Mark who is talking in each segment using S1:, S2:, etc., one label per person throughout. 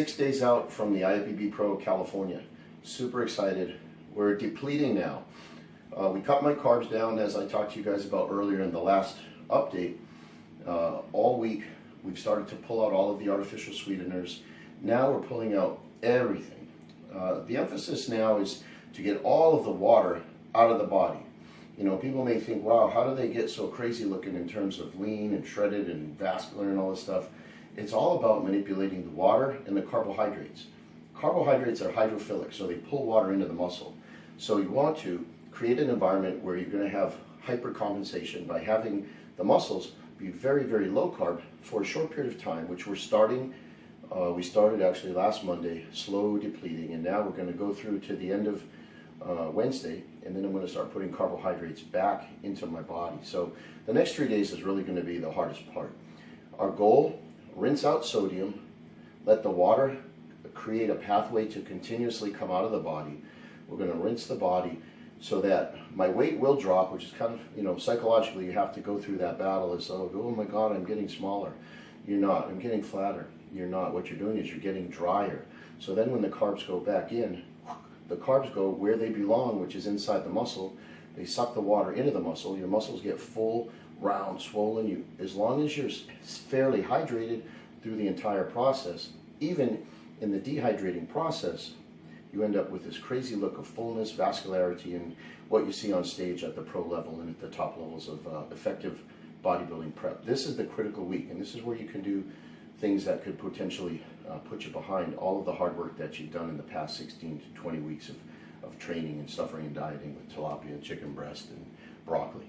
S1: 6 days out from the IFBB Pro California. Super excited. We're depleting now. We cut my carbs down, as I talked to you guys about earlier in the last update. All week we've started to pull out all of the artificial sweeteners. Now we're pulling out everything. The emphasis now is to get all of the water out of the body. You know, people may think, wow, how do they get so crazy looking in terms of lean and shredded and vascular and all this stuff? It's all about manipulating the water and the carbohydrates. Carbohydrates are hydrophilic, so they pull water into the muscle. So you want to create an environment where you're going to have hypercompensation by having the muscles be very, very low carb for a short period of time, which we're starting. We started actually last Monday, slow depleting, and now we're going to go through to the end of Wednesday, and then I'm going to start putting carbohydrates back into my body. So the next 3 days is really going to be the hardest part. Our goal, rinse out sodium, let the water create a pathway to continuously come out of the body. We're going to rinse the body so that my weight will drop, which is kind of, you know, psychologically you have to go through that battle as, oh my God, I'm getting smaller. You're not. I'm getting flatter. You're not. What you're doing is you're getting drier. So then when the carbs go back in, the carbs go where they belong, which is inside the muscle. They suck the water into the muscle. Your muscles get full, round, swollen. As long as you're fairly hydrated through the entire process, even in the dehydrating process, you end up with this crazy look of fullness, vascularity, and what you see on stage at the pro level and at the top levels of effective bodybuilding prep. This is the critical week, and this is where you can do things that could potentially put you behind all of the hard work that you've done in the past 16 to 20 weeks of training and suffering and dieting with tilapia and chicken breast and broccoli.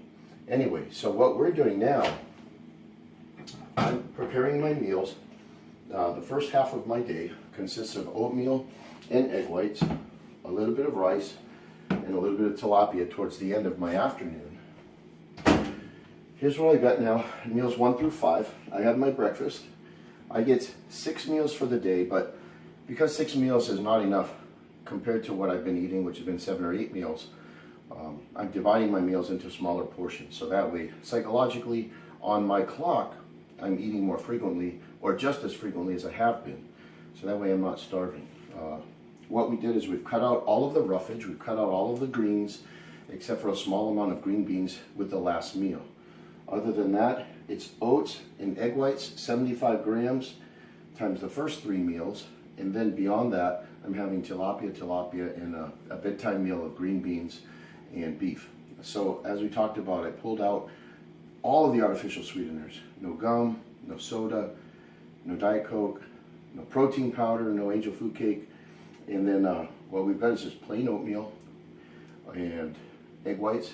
S1: Anyway, so what we're doing now, I'm preparing my meals. The first half of my day consists of oatmeal and egg whites, a little bit of rice, and a little bit of tilapia towards the end of my afternoon. Here's what I got now, meals 1 through 5. I have my breakfast. I get 6 meals for the day, but because 6 meals is not enough compared to what I've been eating, which has been 7 or 8 meals, I'm dividing my meals into smaller portions. So that way, psychologically, on my clock, I'm eating more frequently, or just as frequently as I have been. So that way I'm not starving. What we did is we've cut out all of the roughage, we've cut out all of the greens, except for a small amount of green beans with the last meal. Other than that, it's oats and egg whites, 75 grams, times the first 3 meals. And then beyond that, I'm having tilapia, and a bedtime meal of green beans and beef. So as we talked about, I pulled out all of the artificial sweeteners. No gum, no soda, no Diet Coke, no protein powder, no angel food cake. And then what we've got is just plain oatmeal and egg whites,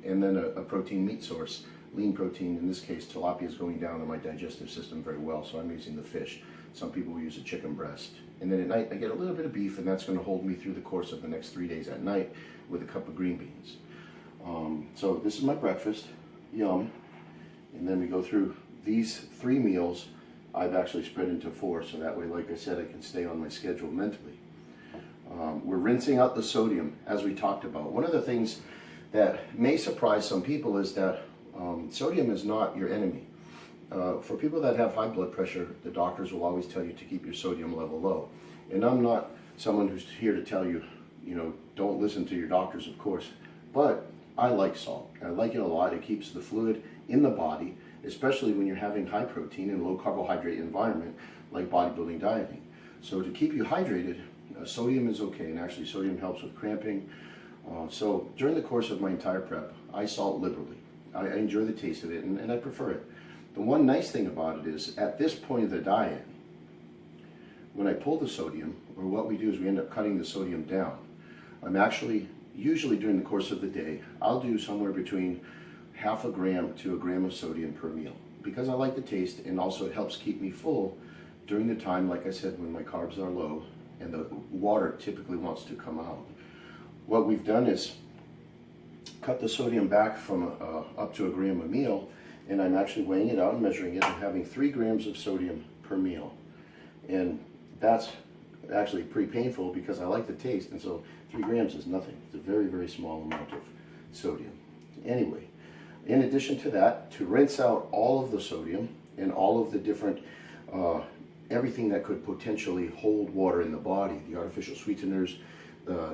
S1: and then a protein meat source. Lean protein, in this case, tilapia is going down in my digestive system very well, so I'm using the fish. Some people will use a chicken breast. And then at night, I get a little bit of beef, and that's going to hold me through the course of the next 3 days at night with a cup of green beans. So this is my breakfast, yum. And then we go through these 3 meals. I've actually spread into 4, so that way, like I said, I can stay on my schedule mentally. We're rinsing out the sodium, as we talked about. One of the things that may surprise some people is that sodium is not your enemy. For people that have high blood pressure, the doctors will always tell you to keep your sodium level low. And I'm not someone who's here to tell you, you know, don't listen to your doctors, of course. But I like salt. I like it a lot. It keeps the fluid in the body, especially when you're having high protein and low carbohydrate environment like bodybuilding dieting. So to keep you hydrated, sodium is okay, and actually sodium helps with cramping. So during the course of my entire prep, I salt liberally. I enjoy the taste of it, and I prefer it. The one nice thing about it is, at this point of the diet, when I pull the sodium, or what we do is we end up cutting the sodium down. I'm actually, usually during the course of the day, I'll do somewhere between half a gram to a gram of sodium per meal, because I like the taste, and also it helps keep me full during the time, like I said, when my carbs are low and the water typically wants to come out. What we've done is cut the sodium back from up to a gram a meal, and I'm actually weighing it out and measuring it. I'm having 3 grams of sodium per meal, and that's actually pretty painful because I like the taste, and so 3 grams is nothing. It's a very, very small amount of sodium. Anyway, in addition to that, to rinse out all of the sodium and all of the different everything that could potentially hold water in the body, the artificial sweeteners,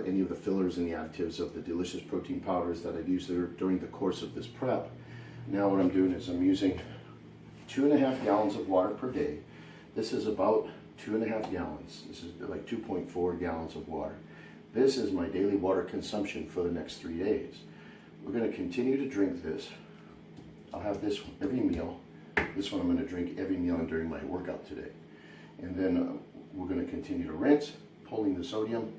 S1: any of the fillers and the additives of the delicious protein powders that I've used there during the course of this prep. Now what I'm doing is I'm using 2.5 gallons of water per day. This is about 2.5 gallons. This is like 2.4 gallons of water. This is my daily water consumption for the next 3 days. We're going to continue to drink this. I'll have this every meal. This one I'm going to drink every meal and during my workout today. And then we're going to continue to rinse, pulling the sodium.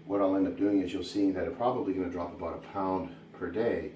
S1: What I'll end up doing is you'll see that I'm probably going to drop about 1 pound per day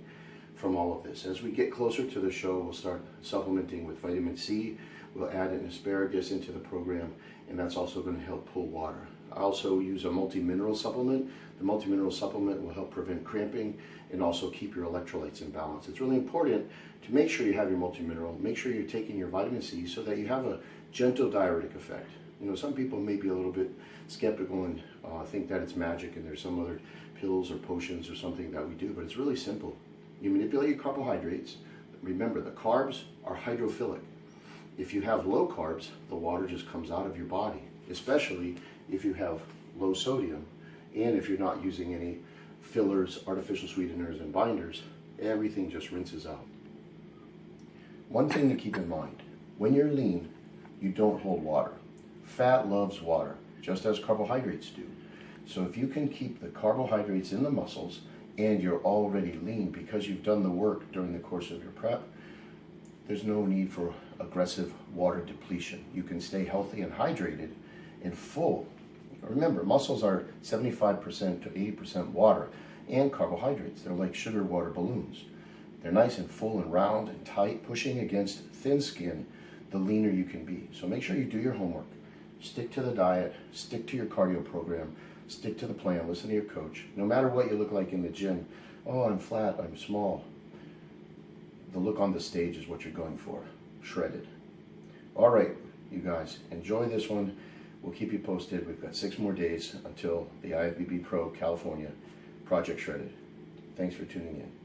S1: from all of this. As we get closer to the show, we'll start supplementing with vitamin C. We'll add an asparagus into the program, and that's also going to help pull water. I also use a multi-mineral supplement. The multi-mineral supplement will help prevent cramping and also keep your electrolytes in balance. It's really important to make sure you have your multi-mineral, make sure you're taking your vitamin C so that you have a gentle diuretic effect. You know, some people may be a little bit skeptical and think that it's magic and there's some other pills or potions or something that we do, but it's really simple. You manipulate your carbohydrates. Remember, the carbs are hydrophilic. If you have low carbs, the water just comes out of your body, especially if you have low sodium and if you're not using any fillers, artificial sweeteners, and binders, everything just rinses out. One thing to keep in mind, when you're lean, you don't hold water. Fat loves water, just as carbohydrates do. So if you can keep the carbohydrates in the muscles and you're already lean because you've done the work during the course of your prep, there's no need for aggressive water depletion. You can stay healthy and hydrated and full. Remember, muscles are 75% to 80% water and carbohydrates. They're like sugar water balloons. They're nice and full and round and tight, pushing against thin skin, the leaner you can be. So make sure you do your homework. Stick to the diet, stick to your cardio program, stick to the plan, listen to your coach. No matter what you look like in the gym, oh, I'm flat, I'm small. The look on the stage is what you're going for, shredded. All right, you guys, enjoy this one. We'll keep you posted. We've got 6 more days until the IFBB Pro California Project Shredded. Thanks for tuning in.